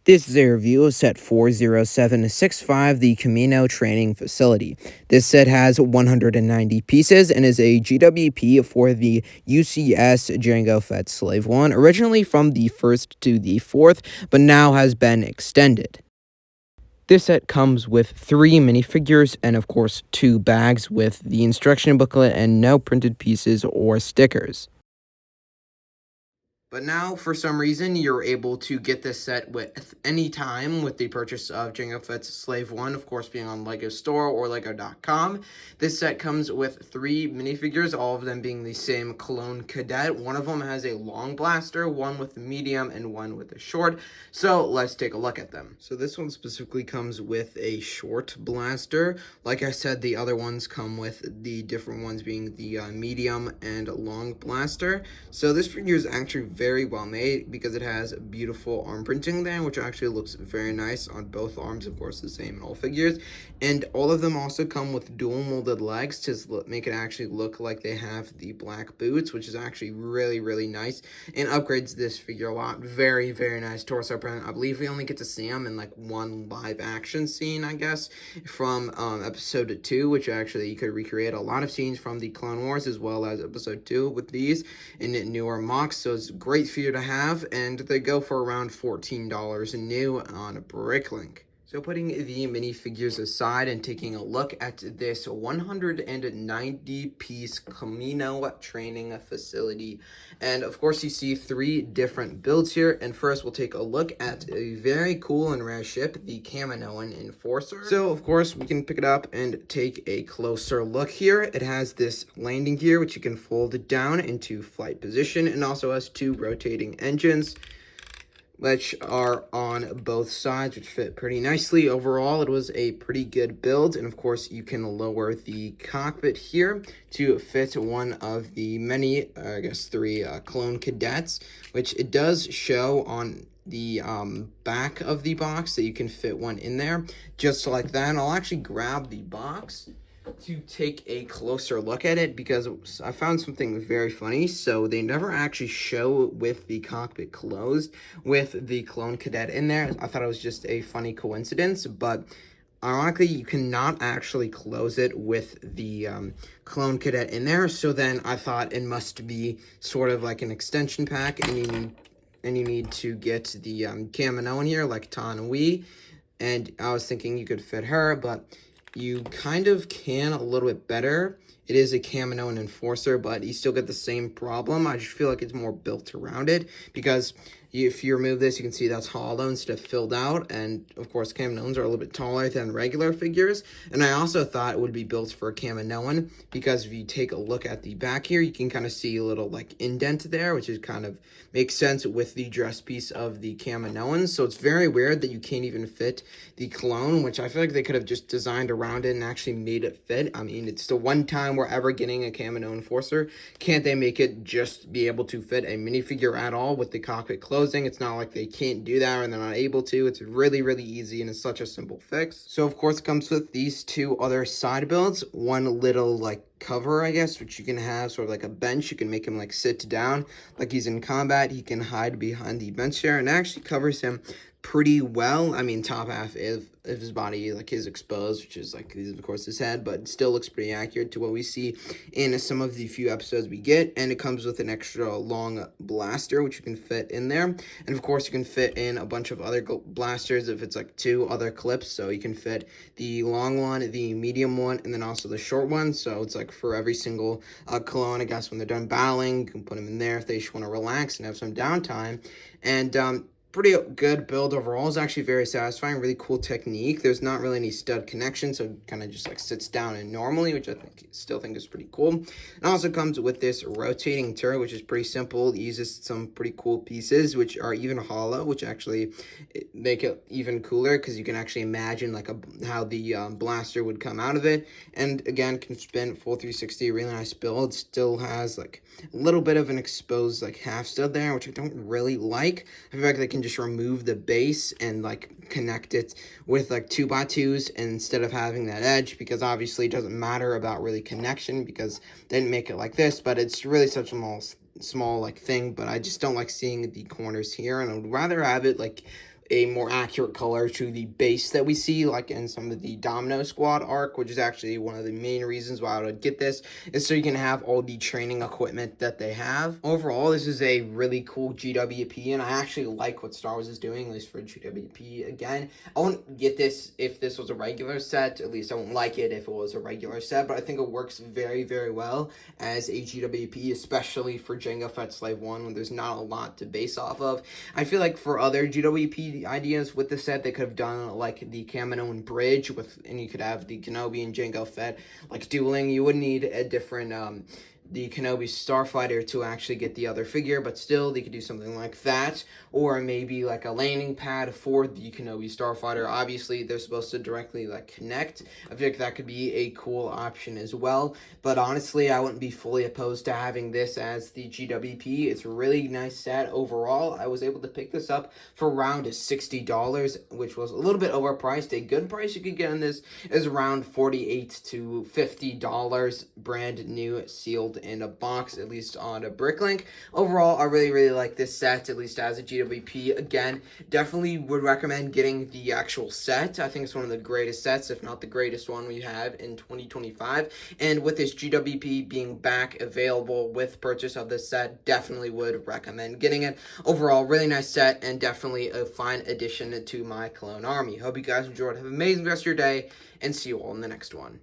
This is a review of set 40765, the Kamino Training Facility. This set has 190 pieces and is a GWP for the UCS Jango Fett Slave 1, originally from the 1st to the 4th, but now has been extended. This set comes with 3 minifigures and, of course, 2 bags with the instruction booklet and no printed pieces or stickers. But now, for some reason, you're able to get this set with any time with the purchase of Jango Fett's Slave 1, of course, being on LEGO Store or LEGO.com. This set comes with 3 minifigures, all of them being the same clone cadet. One of them has a long blaster, one with a medium, and one with a short. So let's take a look at them. So this one specifically comes with a short blaster. Like I said, the other ones come with the different ones being the medium and long blaster. So this figure is actually very well made because it has beautiful arm printing there, which actually looks very nice on both arms, of course, the same in all figures. And all of them also come with dual molded legs to make it actually look like they have the black boots, which is actually really, really nice and upgrades this figure a lot. Very, very nice torso print. I believe we only get to see him in like one live action scene, I guess, from episode 2, which actually you could recreate a lot of scenes from the Clone Wars as well as episode 2 with these in newer mocks. So it's great for you to have, and they go for around $14 new on Bricklink. So putting the minifigures aside and taking a look at this 190-piece Kamino Training Facility. And of course you see 3 different builds here. And first we'll take a look at a very cool and rare ship, the Kaminoan Enforcer. So of course we can pick it up and take a closer look here. It has this landing gear which you can fold down into flight position, and also has 2 rotating engines which are on both sides, which fit pretty nicely. Overall, it was a pretty good build, and of course, you can lower the cockpit here to fit one of the many, 3 clone cadets, which it does show on the back of the box that you can fit one in there, just like that. And I'll actually grab the box to take a closer look at it because I found something very funny. So they never actually show with the cockpit closed with the clone cadet in there. I thought it was just a funny coincidence, but ironically, you cannot actually close it with the clone cadet in there. So then I thought it must be sort of like an extension pack, and you need to get the Kamino in here, like Tan Wee. And I was thinking you could fit her, but you kind of can a little bit better. It is a Kamino and Enforcer, but you still get the same problem. I just feel like it's more built around it, because if you remove this, you can see that's hollow instead of filled out. And of course, Kaminoans are a little bit taller than regular figures. And I also thought it would be built for a Kaminoan, because if you take a look at the back here, you can kind of see a little like indent there, which is kind of makes sense with the dress piece of the Kaminoans. So it's very weird that you can't even fit the clone, which I feel like they could have just designed around it and actually made it fit. I mean, it's the one time we're ever getting a Kamino Enforcer. Can't they make it just be able to fit a minifigure at all with the cockpit closing? It's not like they can't do that or they're not able to. It's really, really easy, and it's such a simple fix. So of course it comes with these 2 other side builds. One little like cover, I guess, which you can have sort of like a bench. You can make him like sit down like he's in combat. He can hide behind the bench there, and it actually covers him pretty well. I mean, top half if his body like is exposed, which is like of course his head, but it still looks pretty accurate to what we see in some of the few episodes we get. And it comes with an extra long blaster which you can fit in there, and of course you can fit in a bunch of other blasters if it's like 2 other clips. So you can fit the long one, the medium one, and then also the short one. So it's like for every single clone, I guess, when they're done battling, you can put them in there if they just want to relax and have some downtime. And pretty good build overall. Is actually very satisfying. Really cool technique. There's not really any stud connection, so it kind of just like sits down and normally, which I still think is pretty cool. It also comes with this rotating turret, which is pretty simple. It uses some pretty cool pieces, which are even hollow, which actually make it even cooler because you can actually imagine like how the blaster would come out of it. And again, can spin full 360. Really nice build. Still has like a little bit of an exposed like half stud there, which I don't really like. I feel like they can just remove the base and like connect it with like 2x2s instead of having that edge, because obviously it doesn't matter about really connection because they didn't make it like this. But it's really such a small like thing, but I just don't like seeing the corners here, and I would rather have it like a more accurate color to the base that we see, like in some of the Domino Squad arc, which is actually one of the main reasons why I would get this, is so you can have all the training equipment that they have. Overall, this is a really cool GWP, and I actually like what Star Wars is doing, at least for GWP. Again, I wouldn't get this if this was a regular set, at least I wouldn't like it if it was a regular set, but I think it works very, very well as a GWP, especially for Jango Fett Slave 1, when there's not a lot to base off of. I feel like for other GWP ideas with the set, they could have done like the Kamino and Bridge and you could have the Kenobi and Jango Fett like dueling. You would need a different the Kenobi Starfighter to actually get the other figure, but still they could do something like that, or maybe like a landing pad for the Kenobi Starfighter. Obviously they're supposed to directly like connect. I feel like that could be a cool option as well, but honestly I wouldn't be fully opposed to having this as the GWP. It's a really nice set overall. I was able to pick this up for around $60, which was a little bit overpriced. A good price you could get on this is around $48 to $50, brand new, sealed in a box, at least on a Bricklink. Overall, I really, really like this set, at least as a GWP. Again, definitely would recommend getting the actual set. I think it's one of the greatest sets, if not the greatest one we have in 2025. And with this GWP being back available with purchase of this set, definitely would recommend getting it. Overall, really nice set and definitely a fine addition to my clone army. Hope you guys enjoyed. Have an amazing rest of your day and see you all in the next one.